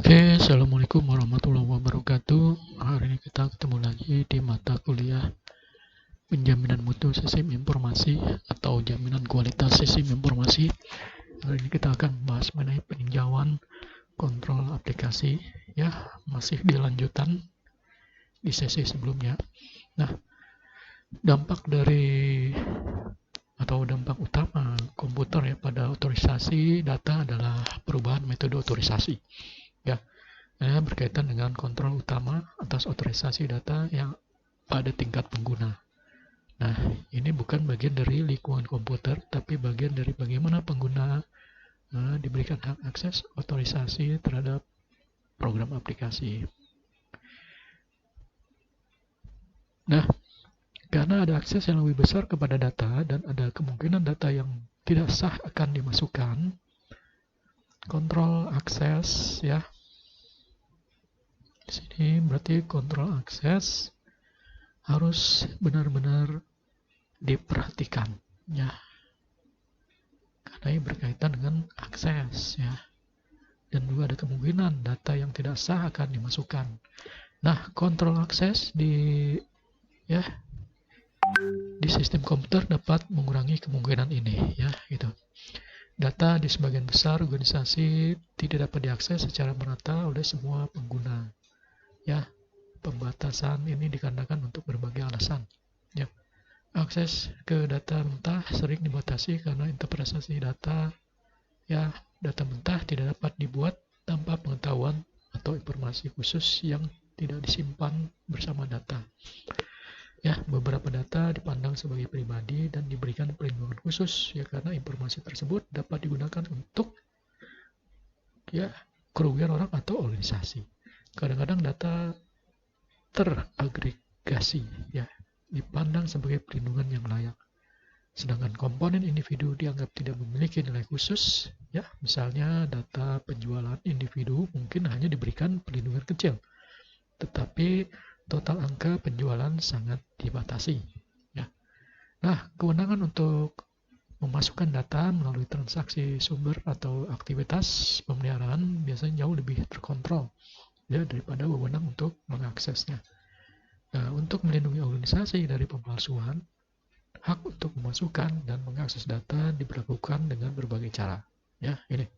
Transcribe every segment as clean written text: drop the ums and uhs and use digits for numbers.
Assalamualaikum warahmatullahi wabarakatuh. Hari ini kita ketemu lagi di mata kuliah penjaminan mutu sistem informasi atau jaminan kualitas sistem informasi. Hari ini kita akan membahas mengenai peninjauan kontrol aplikasi, ya, masih di lanjutan di sesi sebelumnya. Nah, dampak utama komputer ya pada otorisasi data adalah perubahan metode otorisasi, ya. Berkaitan dengan kontrol utama atas otorisasi data yang pada tingkat pengguna. Nah, ini bukan bagian dari lingkungan komputer, tapi bagian dari bagaimana pengguna diberikan hak akses otorisasi terhadap program aplikasi. Nah, karena ada akses yang lebih besar kepada data dan ada kemungkinan data yang tidak sah akan dimasukkan, kontrol akses ya. Di sini berarti kontrol akses harus benar-benar diperhatikan ya. Karena ini berkaitan dengan akses ya. Dan juga ada kemungkinan data yang tidak sah akan dimasukkan. Nah, kontrol akses di sistem komputer dapat mengurangi kemungkinan ini ya, gitu. Data di sebagian besar organisasi tidak dapat diakses secara merata oleh semua pengguna. Ya, pembatasan ini dikarenakan untuk berbagai alasan. Ya, akses ke data mentah sering dibatasi karena interpretasi data mentah tidak dapat dibuat tanpa pengetahuan atau informasi khusus yang tidak disimpan bersama data. Ya, beberapa data dipandang sebagai pribadi dan diberikan perlindungan khusus ya karena informasi tersebut dapat digunakan untuk kerugian orang atau organisasi. Kadang-kadang data teragregasi ya dipandang sebagai perlindungan yang layak. Sedangkan komponen individu dianggap tidak memiliki nilai khusus ya, misalnya data penjualan individu mungkin hanya diberikan perlindungan kecil. Tetapi total angka penjualan sangat dibatasi ya. Nah, kewenangan untuk memasukkan data melalui transaksi sumber atau aktivitas pemeliharaan biasanya jauh lebih terkontrol ya daripada wewenang untuk mengaksesnya. Nah, untuk melindungi organisasi dari pemalsuan, hak untuk memasukkan dan mengakses data diberlakukan dengan berbagai cara. Ya, ini.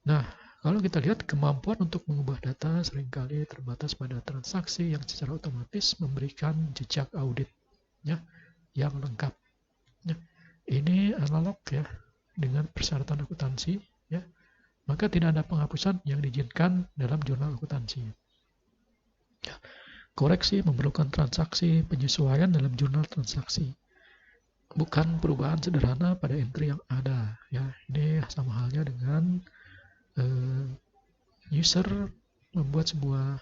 Nah, kalau kita lihat kemampuan untuk mengubah data seringkali terbatas pada transaksi yang secara otomatis memberikan jejak audit ya, yang lengkap. Ya, ini analog ya dengan persyaratan akuntansi ya. Maka tidak ada penghapusan yang diizinkan dalam jurnal akuntansi. Ya, koreksi memerlukan transaksi penyesuaian dalam jurnal transaksi, bukan perubahan sederhana pada entry yang ada. Ya, ini sama halnya dengan user membuat sebuah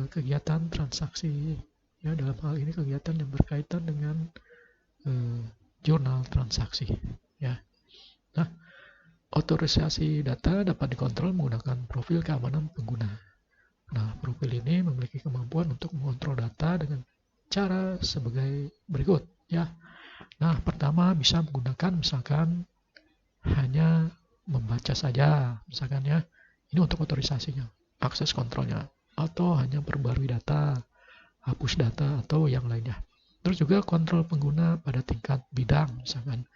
kegiatan transaksi. Ya, dalam hal ini kegiatan yang berkaitan dengan jurnal transaksi. Ya. Nah, otorisasi data dapat dikontrol menggunakan profil keamanan pengguna. Nah, profil ini memiliki kemampuan untuk mengontrol data dengan cara sebagai berikut ya. Nah, pertama bisa menggunakan misalkan hanya membaca saja misalkan ya. Ini untuk otorisasinya, akses kontrolnya, atau hanya perbarui data, hapus data atau yang lainnya. Terus juga kontrol pengguna pada tingkat bidang misalkan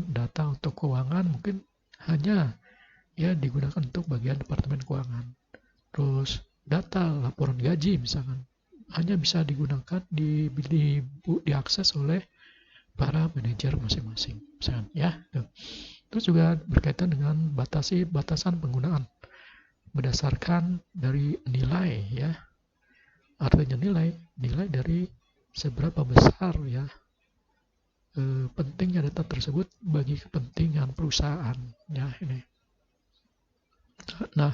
data untuk keuangan mungkin hanya ya digunakan untuk bagian departemen keuangan. Terus data laporan gaji misalkan hanya bisa digunakan diakses oleh para manajer masing-masing misalkan ya. Terus juga berkaitan dengan batasan penggunaan berdasarkan dari nilai ya. Artinya nilai dari seberapa besar ya pentingnya data tersebut bagi kepentingan perusahaan ya ini. Nah,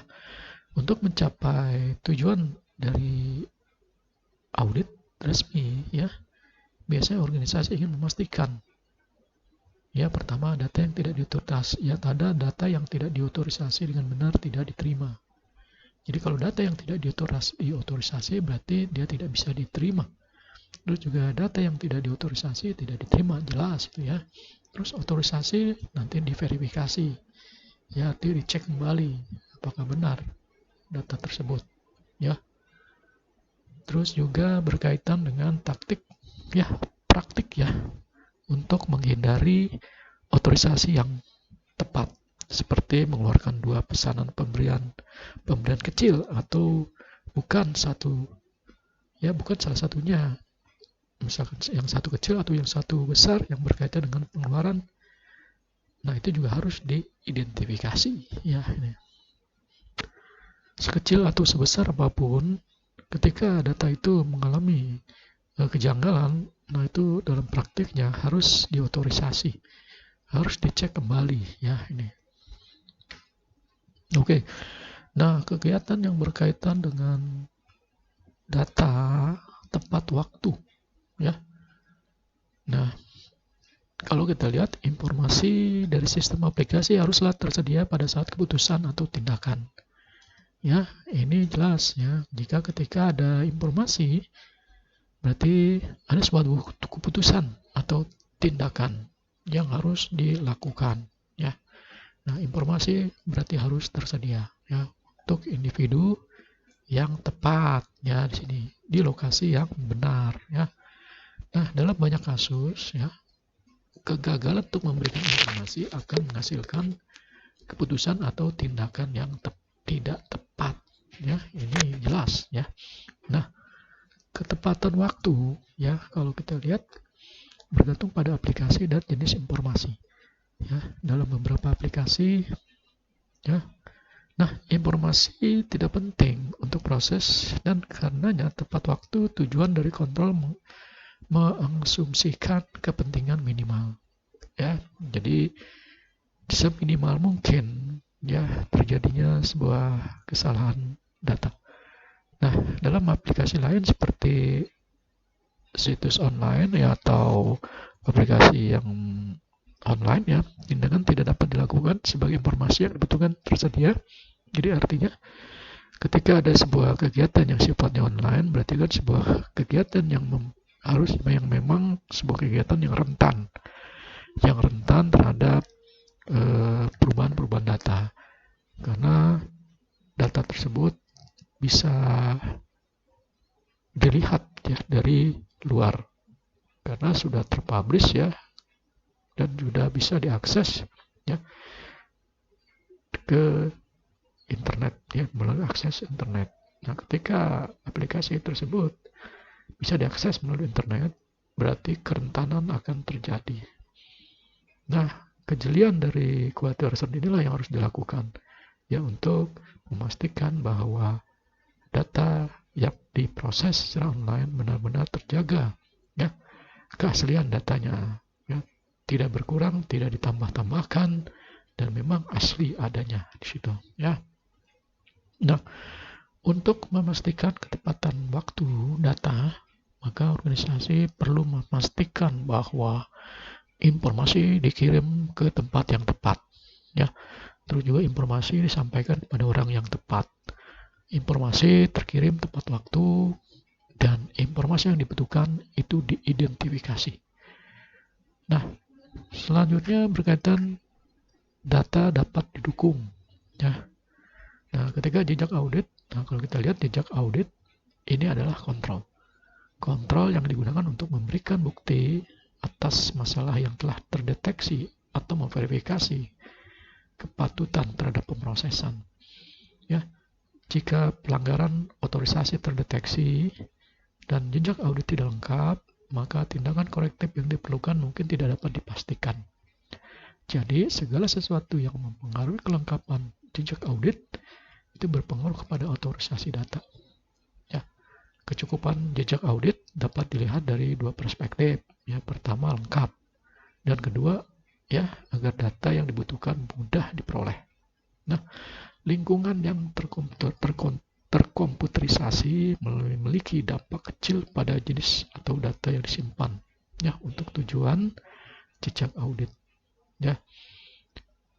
untuk mencapai tujuan dari audit resmi ya, biasanya organisasi ingin memastikan ya, pertama data yang tidak diotorisasi ya, ada data yang tidak diotorisasi dengan benar tidak diterima. Jadi kalau data yang tidak diotorisasi berarti dia tidak bisa diterima. Terus juga data yang tidak diotorisasi tidak diterima, jelas itu ya. Terus otorisasi nanti diverifikasi ya, dicek kembali apakah benar data tersebut, ya. Terus juga berkaitan dengan taktik, ya, praktik ya, untuk menghindari otorisasi yang tepat, seperti mengeluarkan dua pesanan pemberian kecil atau bukan salah satunya, misalkan yang satu kecil atau yang satu besar yang berkaitan dengan pengeluaran. Nah, itu juga harus diidentifikasi, ya. Ini sekecil atau sebesar apapun, ketika data itu mengalami kejanggalan, nah itu dalam praktiknya harus diotorisasi, harus dicek kembali, ya. Ini oke. Nah, kegiatan yang berkaitan dengan data tepat waktu, ya. Nah, kalau kita lihat informasi dari sistem aplikasi haruslah tersedia pada saat keputusan atau tindakan. Ya, ini jelas ya. Jika ketika ada informasi, berarti ada suatu keputusan atau tindakan yang harus dilakukan, ya. Nah, informasi berarti harus tersedia, ya, untuk individu yang tepat, ya, di sini di lokasi yang benar, ya. Nah, dalam banyak kasus, ya, kegagalan untuk memberikan informasi akan menghasilkan keputusan atau tindakan yang tidak tepat, ya. Ini jelas, ya. Nah, ketepatan waktu, ya, kalau kita lihat bergantung pada aplikasi dan jenis informasi, ya. Dalam beberapa aplikasi, ya, nah, informasi tidak penting untuk proses dan karenanya tepat waktu tujuan dari kontrol mengasumsikan kepentingan minimal, ya. Jadi seminimal mungkin, ya, terjadinya sebuah kesalahan data. Nah, dalam aplikasi lain seperti situs online, ya, atau aplikasi yang online, ya, tindakan tidak dapat dilakukan sebagai informasi yang dibutuhkan tersedia. Jadi artinya ketika ada sebuah kegiatan yang sifatnya online, berarti kan sebuah kegiatan yang memang sebuah kegiatan yang rentan terhadap perubahan-perubahan data, karena data tersebut bisa dilihat, ya, dari luar karena sudah terpublish, ya, dan sudah bisa diakses, ya, ke internet, ya, melalui akses internet. Nah, ketika aplikasi tersebut bisa diakses melalui internet, berarti kerentanan akan terjadi. Nah, kejelian dari kekhawatiran inilah yang harus dilakukan, ya, untuk memastikan bahwa data yang diproses secara online benar-benar terjaga, ya, keaslian datanya, ya, tidak berkurang, tidak ditambah-tambahkan, dan memang asli adanya di situ, ya. Nah, untuk memastikan ketepatan waktu data, maka organisasi perlu memastikan bahwa informasi dikirim ke tempat yang tepat, ya. Terus juga informasi disampaikan kepada orang yang tepat. Informasi terkirim tepat waktu dan informasi yang dibutuhkan itu diidentifikasi. Nah, selanjutnya berkaitan data dapat didukung, ya. Nah, ketika jejak audit, nah, kalau kita lihat jejak audit ini adalah kontrol yang digunakan untuk memberikan bukti atas masalah yang telah terdeteksi atau memverifikasi kepatutan terhadap pemrosesan, ya. Jika pelanggaran otorisasi terdeteksi dan jejak audit tidak lengkap, maka tindakan korektif yang diperlukan mungkin tidak dapat dipastikan. Jadi, segala sesuatu yang mempengaruhi kelengkapan jejak audit itu berpengaruh kepada otorisasi data, ya. Kecukupan jejak audit dapat dilihat dari dua perspektif, ya. Pertama, lengkap, dan kedua, ya, agar data yang dibutuhkan mudah diperoleh. Nah, lingkungan yang terkomputerisasi memiliki dampak kecil pada jenis atau data yang disimpan, ya, untuk tujuan jejak audit, ya.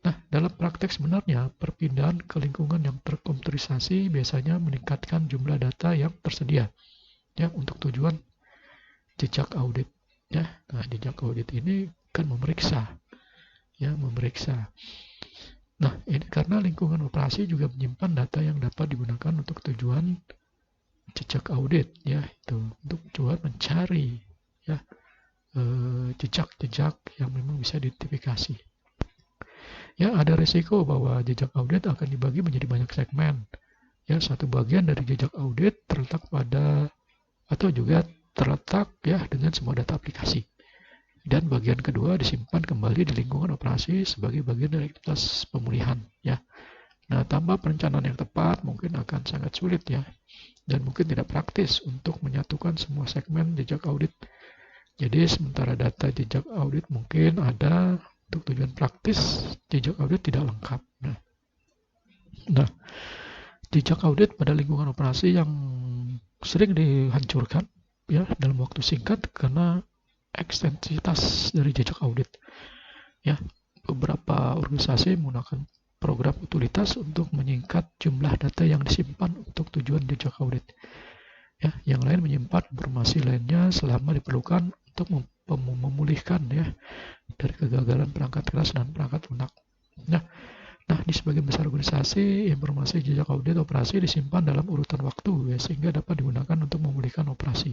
Nah, dalam praktek sebenarnya perpindahan ke lingkungan yang terkomputerisasi biasanya meningkatkan jumlah data yang tersedia, ya, untuk tujuan jejak audit, ya. Nah, jejak audit ini kan memeriksa Nah, ini karena lingkungan operasi juga menyimpan data yang dapat digunakan untuk tujuan jejak audit, ya, itu untuk tujuan mencari, ya, jejak-jejak yang memang bisa diidentifikasi. Ya, ada risiko bahwa jejak audit akan dibagi menjadi banyak segmen. Ya, satu bagian dari jejak audit terletak pada atau juga terletak ya dengan semua data aplikasi. Dan bagian kedua disimpan kembali di lingkungan operasi sebagai bagian dari aktivitas pemulihan, ya. Nah, tanpa perencanaan yang tepat mungkin akan sangat sulit, ya, dan mungkin tidak praktis untuk menyatukan semua segmen jejak audit. Jadi sementara data jejak audit mungkin ada untuk tujuan praktis, jejak audit tidak lengkap. Nah, jejak audit pada lingkungan operasi yang sering dihancurkan ya dalam waktu singkat karena ekstensitas dari jejak audit. Ya, beberapa organisasi menggunakan program utilitas untuk menyingkat jumlah data yang disimpan untuk tujuan jejak audit. Ya, yang lain menyimpan informasi lainnya selama diperlukan untuk memulihkan ya dari kegagalan perangkat keras dan perangkat lunak. Nah, di sebagian besar organisasi, informasi jejak audit operasi disimpan dalam urutan waktu ya sehingga dapat digunakan untuk memulihkan operasi.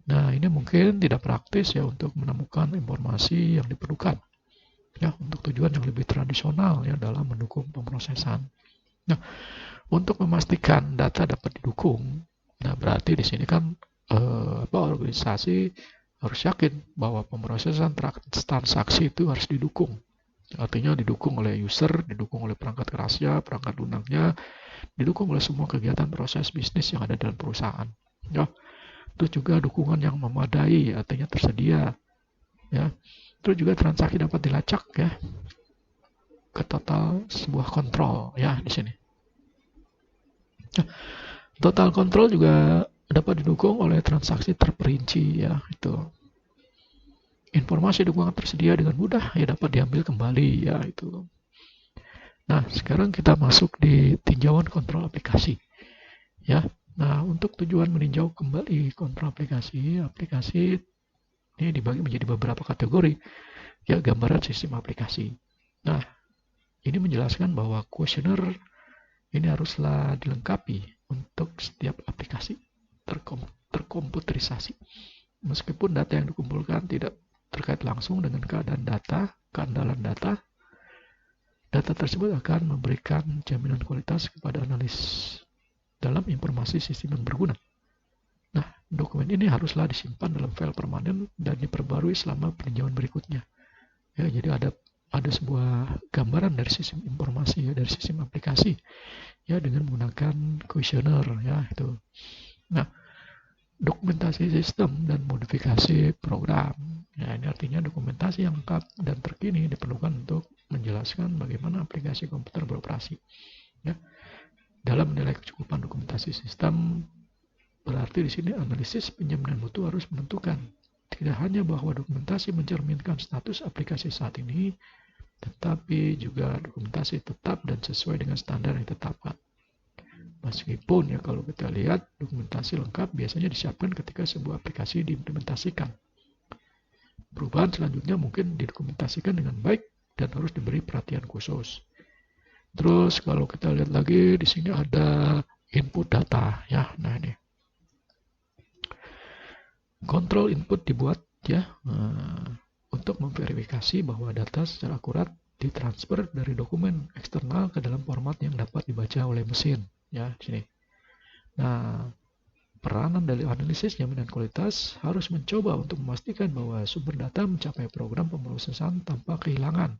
Nah, ini mungkin tidak praktis ya untuk menemukan informasi yang diperlukan ya untuk tujuan yang lebih tradisional ya dalam mendukung pemrosesan. Nah, untuk memastikan data dapat didukung, nah berarti di sini kan organisasi harus yakin bahwa pemrosesan transaksi itu harus didukung. Artinya didukung oleh user, didukung oleh perangkat kerasnya, perangkat lunaknya, didukung oleh semua kegiatan proses bisnis yang ada dalam perusahaan. Ya, terus juga dukungan yang memadai, artinya tersedia. Ya, terus juga transaksi dapat dilacak ya ke total sebuah kontrol ya di sini. Nah, total kontrol juga dapat didukung oleh transaksi terperinci ya itu. Informasi dukungan tersedia dengan mudah ya dapat diambil kembali ya itu. Nah, sekarang kita masuk di tinjauan kontrol aplikasi. Ya. Nah, untuk tujuan meninjau kembali kontrol aplikasi, aplikasi ini dibagi menjadi beberapa kategori. Ya, gambaran sistem aplikasi. Nah, ini menjelaskan bahwa kuesioner ini haruslah dilengkapi untuk setiap aplikasi terkomputerisasi. Meskipun data yang dikumpulkan tidak terkait langsung dengan keandalan data, data tersebut akan memberikan jaminan kualitas kepada analis dalam informasi sistem yang berguna. Nah, dokumen ini haruslah disimpan dalam file permanen dan diperbarui selama peninjauan berikutnya. Ya, jadi ada sebuah gambaran dari sistem informasi ya, dari sistem aplikasi ya dengan menggunakan kuesioner ya itu. Nah, dokumentasi sistem dan modifikasi program. Ya, ini artinya dokumentasi yang lengkap dan terkini diperlukan untuk menjelaskan bagaimana aplikasi komputer beroperasi. Ya. Dalam menilai kecukupan dokumentasi sistem, berarti di sini analisis penjaminan mutu harus menentukan tidak hanya bahwa dokumentasi mencerminkan status aplikasi saat ini, tetapi juga dokumentasi tetap dan sesuai dengan standar yang ditetapkan. Meskipun ya kalau kita lihat dokumentasi lengkap biasanya disiapkan ketika sebuah aplikasi diimplementasikan. Perubahan selanjutnya mungkin didokumentasikan dengan baik dan harus diberi perhatian khusus. Terus kalau kita lihat lagi di sini ada input data ya. Nah ini. Kontrol input dibuat ya untuk memverifikasi bahwa data secara akurat ditransfer dari dokumen eksternal ke dalam format yang dapat dibaca oleh mesin. Ya, di sini. Nah, peranan dari analisis jaminan kualitas harus mencoba untuk memastikan bahwa sumber data mencapai program pemrosesan tanpa kehilangan.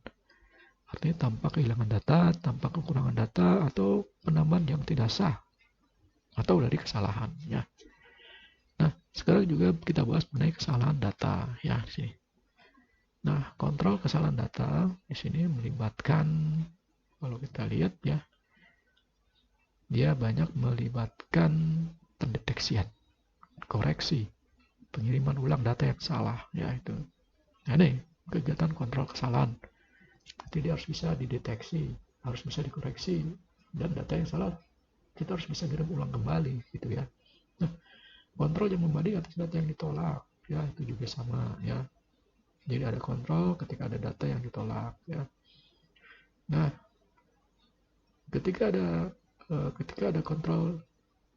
Artinya tanpa kehilangan data, tanpa kekurangan data, atau penambahan yang tidak sah, atau dari kesalahan. Ya. Nah, sekarang juga kita bahas mengenai kesalahan data. Ya, di sini. Nah, kontrol kesalahan data di sini melibatkan, kalau kita lihat ya, dia banyak melibatkan pendeteksian, koreksi, pengiriman ulang data yang salah, ya itu. Nah, ini kegiatan kontrol kesalahan. Nanti dia harus bisa dideteksi, harus bisa dikoreksi, dan data yang salah kita harus bisa kirim ulang kembali, gitu ya. Nah, kontrol yang membanding atas data yang ditolak, ya itu juga sama, ya. Jadi ada kontrol ketika ada data yang ditolak, ya. Nah, Ketika ada kontrol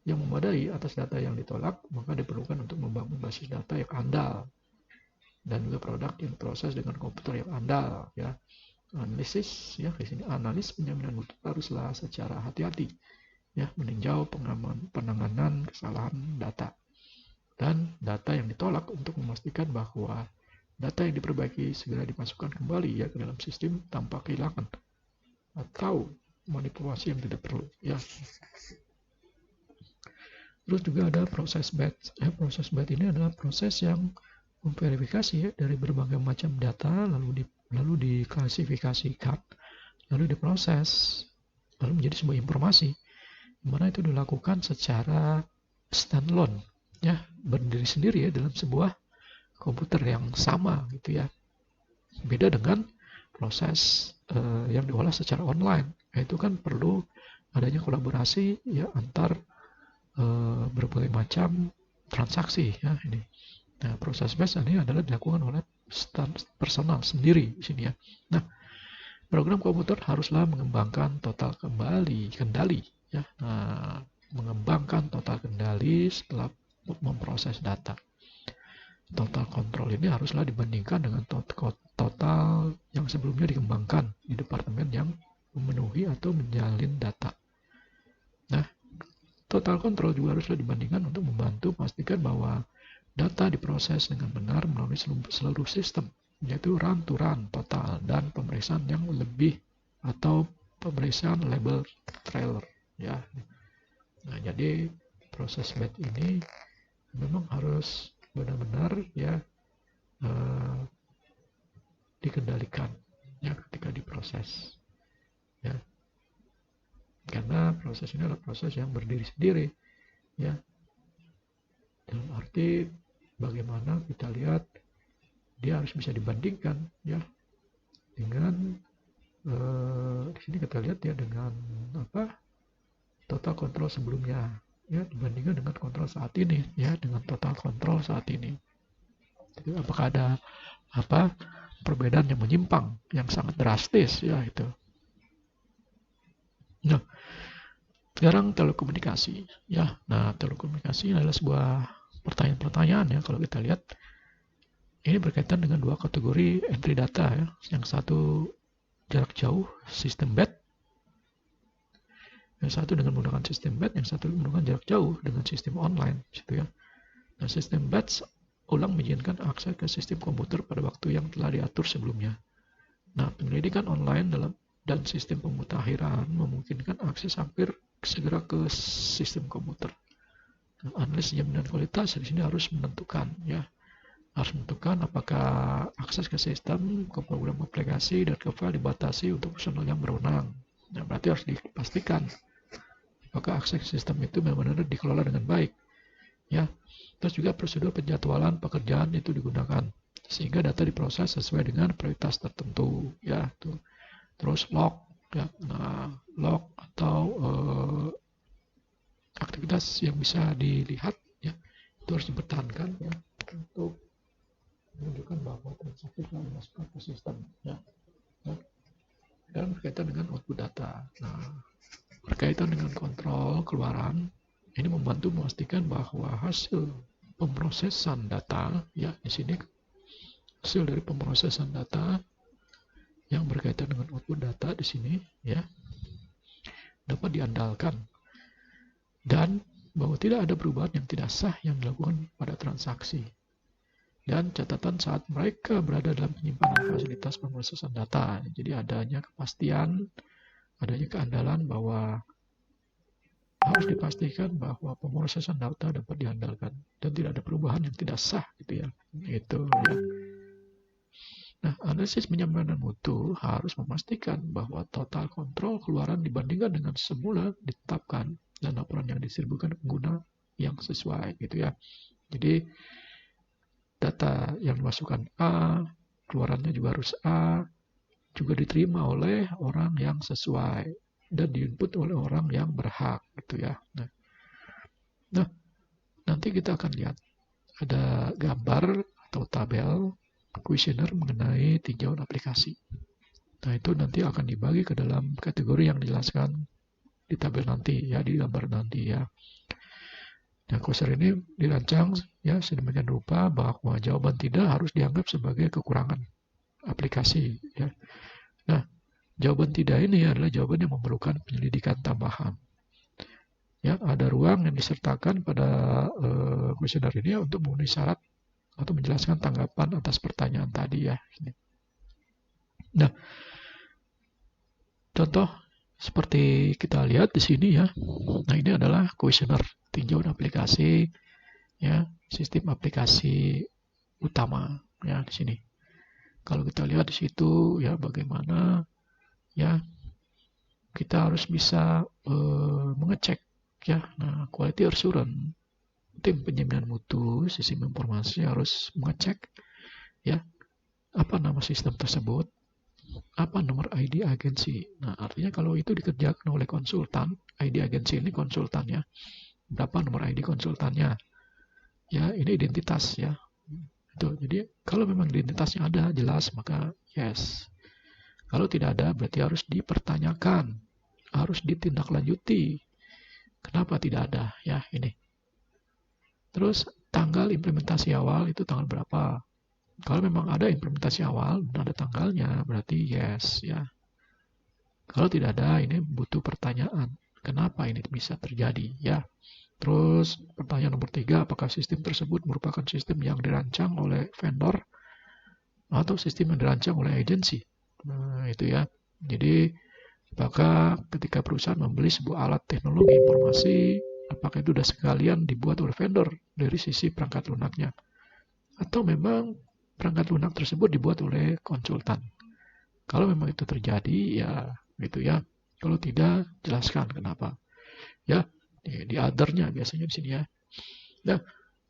yang memadai atas data yang ditolak, maka diperlukan untuk membangun basis data yang andal dan juga produk yang diproses dengan komputer yang andal, ya. Analisis, ya, di sini analis penjaminan mutu haruslah secara hati-hati, ya, meninjau penanganan kesalahan data dan data yang ditolak untuk memastikan bahwa data yang diperbaiki segera dimasukkan kembali, ya, ke dalam sistem tanpa kehilangan atau manipulasi yang tidak perlu, ya. Terus juga ada proses batch. Proses batch ini adalah proses yang memverifikasi, ya, dari berbagai macam data lalu diklasifikasikan, lalu diproses, lalu menjadi sebuah informasi, di mana itu dilakukan secara standalone, ya, berdiri sendiri, ya, dalam sebuah komputer yang sama, gitu, ya. Beda dengan proses yang diolah secara online, itu kan perlu adanya kolaborasi, ya, antar berbagai macam transaksi, ya, ini. Nah, proses batch ini adalah dilakukan oleh personal sendiri di sini, ya. Nah, program komputer haruslah mengembangkan total kendali, ya. Nah, mengembangkan total kendali setelah memproses data. Total kontrol ini haruslah dibandingkan dengan total yang sebelumnya dikembangkan di departemen yang memenuhi atau menjalin data. Nah, total kontrol juga haruslah dibandingkan untuk membantu memastikan bahwa data diproses dengan benar melalui seluruh sistem, yaitu run to run total dan pemeriksaan yang lebih atau pemeriksaan label trailer, ya. Nah, jadi proses batch ini memang harus benar-benar, ya, dikendalikan, ya, ketika diproses, ya. Karena proses ini adalah proses yang berdiri sendiri, ya. Dalam arti bagaimana kita lihat dia harus bisa dibandingkan, ya, dengan di sini kita lihat, ya, dengan total kontrol sebelumnya, ya, dibandingkan dengan kontrol saat ini, ya, dengan total kontrol saat ini. Jadi, apakah ada perbedaan yang menyimpang yang sangat drastis, ya, itu. Nah, sekarang telekomunikasi, ya. Nah, telekomunikasi adalah sebuah pertanyaan-pertanyaan, ya, kalau kita lihat. Ini berkaitan dengan dua kategori entry data, ya. Yang satu jarak jauh, sistem batch. Yang satu dengan menggunakan sistem batch, yang satu menggunakan jarak jauh dengan sistem online, gitu, ya. Nah, sistem batch ulang mengizinkan akses ke sistem komputer pada waktu yang telah diatur sebelumnya. Nah, penyelidikan online dan sistem pemutakhiran memungkinkan akses hampir segera ke sistem komputer. Nah, analis jaminan kualitas di sini harus menentukan, ya, apakah akses ke sistem, ke program aplikasi, dan ke file dibatasi untuk personal yang berwenang. Nah, berarti harus dipastikan apakah akses sistem itu benar-benar dikelola dengan baik, ya. Terus juga prosedur penjadwalan pekerjaan itu digunakan sehingga data diproses sesuai dengan prioritas tertentu, ya. Terus log, ya. Nah, log atau aktivitas yang bisa dilihat, ya, itu harus dipertahankan, ya, untuk menunjukkan bahwa transaksi telah dimasukkan ke sistem, ya. Dan berkaitan dengan output data. Nah, berkaitan dengan kontrol keluaran, ini membantu memastikan bahwa hasil pemrosesan data, ya, di sini hasil dari pemrosesan data yang berkaitan dengan output data di sini, ya, dapat diandalkan dan bahwa tidak ada perubahan yang tidak sah yang dilakukan pada transaksi. Dan catatan saat mereka berada dalam penyimpanan fasilitas pemrosesan data. Jadi adanya kepastian, adanya keandalan bahwa harus dipastikan bahwa pemrosesan data dapat diandalkan dan tidak ada perubahan yang tidak sah, gitu, ya. Itu, ya. Nah, analisis penjaminan mutu harus memastikan bahwa total kontrol keluaran dibandingkan dengan semula ditetapkan dan laporan yang distribusikan pengguna yang sesuai, gitu, ya. Jadi data yang dimasukkan A, keluarannya juga harus A, juga diterima oleh orang yang sesuai dan diinput oleh orang yang berhak, gitu, ya. Nah, nanti kita akan lihat ada gambar atau tabel kuesioner mengenai tinjauan aplikasi. Nah, itu nanti akan dibagi ke dalam kategori yang dijelaskan di tabel nanti ya, di gambar nanti ya. Nah, kuesioner ini dirancang ya sedemikian rupa bahwa jawaban tidak harus dianggap sebagai kekurangan aplikasi ya. Nah, jawaban tidak ini adalah jawaban yang memerlukan penyelidikan tambahan. Ya, ada ruang yang disertakan pada kuesioner ini untuk memenuhi syarat atau menjelaskan tanggapan atas pertanyaan tadi ya. Nah, contoh seperti kita lihat di sini ya. Nah, ini adalah kuesioner tinjauan aplikasi ya, sistem aplikasi utama ya di sini. Kalau kita lihat di situ ya bagaimana ya kita harus bisa mengecek ya. Nah, quality assurance, tim penjaminan mutu sistem informasi harus mengecek ya apa nama sistem tersebut, apa nomor ID agensi. Nah, artinya kalau itu dikerjakan oleh konsultan, ID agensi ini konsultannya, berapa nomor ID konsultannya. Ya, ini identitas ya. Itu. Jadi, kalau memang identitasnya ada, jelas, maka yes. Kalau tidak ada, berarti harus dipertanyakan, harus ditindaklanjuti. Kenapa tidak ada? Ya, ini. Terus, tanggal implementasi awal itu tanggal berapa? Kalau memang ada implementasi awal dan ada tanggalnya, berarti yes ya. Kalau tidak ada, ini butuh pertanyaan. Kenapa ini bisa terjadi ya? Terus pertanyaan nomor 3, apakah sistem tersebut merupakan sistem yang dirancang oleh vendor atau sistem yang dirancang oleh agensi? Nah, itu ya. Jadi, apakah ketika perusahaan membeli sebuah alat teknologi informasi, apakah itu sudah sekalian dibuat oleh vendor dari sisi perangkat lunaknya? Atau memang perangkat lunak tersebut dibuat oleh konsultan. Kalau memang itu terjadi, ya gitu ya. Kalau tidak, jelaskan kenapa. Ya, di other-nya biasanya di sini ya. Nah,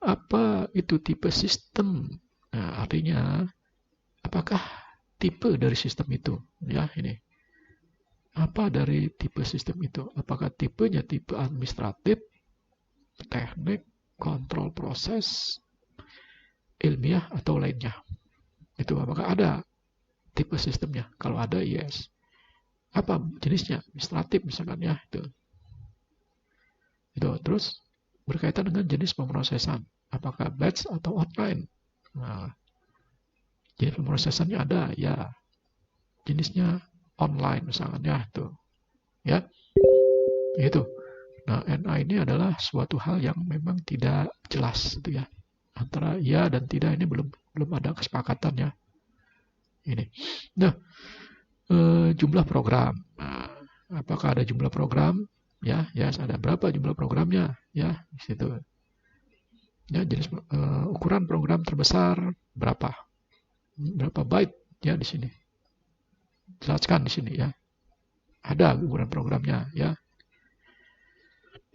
apa itu tipe sistem? Nah, artinya apakah tipe dari sistem itu? Ya, ini. Apa dari tipe sistem itu? Apakah tipenya tipe administratif, teknik, kontrol proses, ilmiah atau lainnya? Itu apakah ada tipe sistemnya? Kalau ada, yes. Apa jenisnya? Administratif misalkan ya, itu. Terus berkaitan dengan jenis pemrosesan. Apakah batch atau online? Nah, jenis pemrosesannya ada, ya. Jenisnya online misalkan ya, itu. Ya, itu. Nah, NA ini adalah suatu hal yang memang tidak jelas, itu ya. Antara ya dan tidak ini belum ada kesepakatan ya. Ini. Nah, jumlah program. Nah, apakah ada jumlah program? Ya, ada berapa jumlah programnya? Ya, di situ. Ya, jenis ukuran program terbesar berapa? Berapa byte ya di sini? Jelaskan di sini ya. Ada ukuran programnya ya.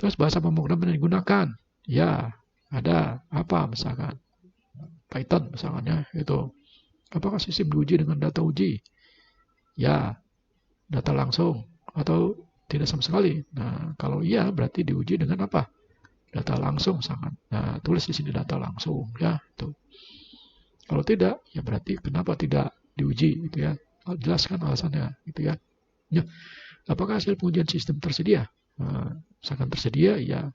Terus bahasa pemrograman yang digunakan? Ya, ada apa misalkan? Python misalnya itu. Apakah sistem diuji dengan data uji? Ya, data langsung atau tidak sama sekali. Nah, kalau iya berarti diuji dengan apa? Data langsung sangat. Nah, tulis di sini data langsung ya, tuh. Kalau tidak, ya berarti kenapa tidak diuji gitu ya. Jelaskan alasannya gitu ya. Ya, apakah hasil pengujian sistem tersedia? Nah, misalkan tersedia, ya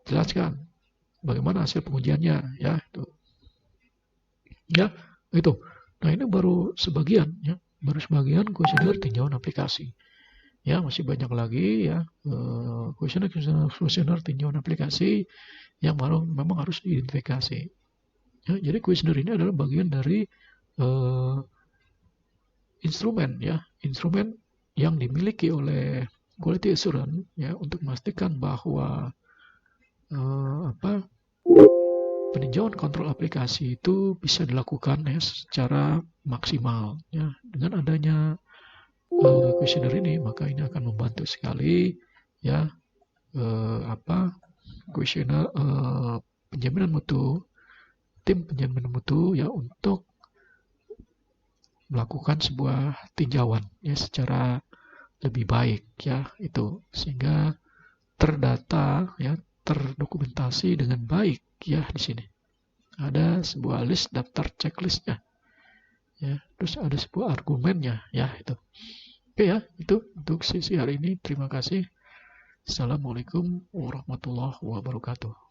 jelaskan bagaimana hasil pengujiannya ya, itu. Ya, itu. Nah, ini baru sebagian ya. Baru sebagian kuesioner tinjauan aplikasi. Ya, masih banyak lagi ya kuesioner tinjauan aplikasi yang memang harus diidentifikasi. Ya, jadi kuesioner ini adalah bagian dari instrumen ya, instrumen yang dimiliki oleh quality assurance ya untuk memastikan bahwa peninjauan kontrol aplikasi itu bisa dilakukan ya secara maksimal ya. Dengan adanya kuesioner ini, maka ini akan membantu sekali ya kuesioner penjaminan mutu, tim penjaminan mutu ya untuk melakukan sebuah tinjauan ya secara lebih baik ya, itu sehingga terdata ya, terdokumentasi dengan baik ya. Di sini ada sebuah list daftar checklistnya ya, terus ada sebuah argumennya ya, itu. Oke ya, itu untuk sesi hari ini. Terima kasih. Assalamualaikum warahmatullahi wabarakatuh.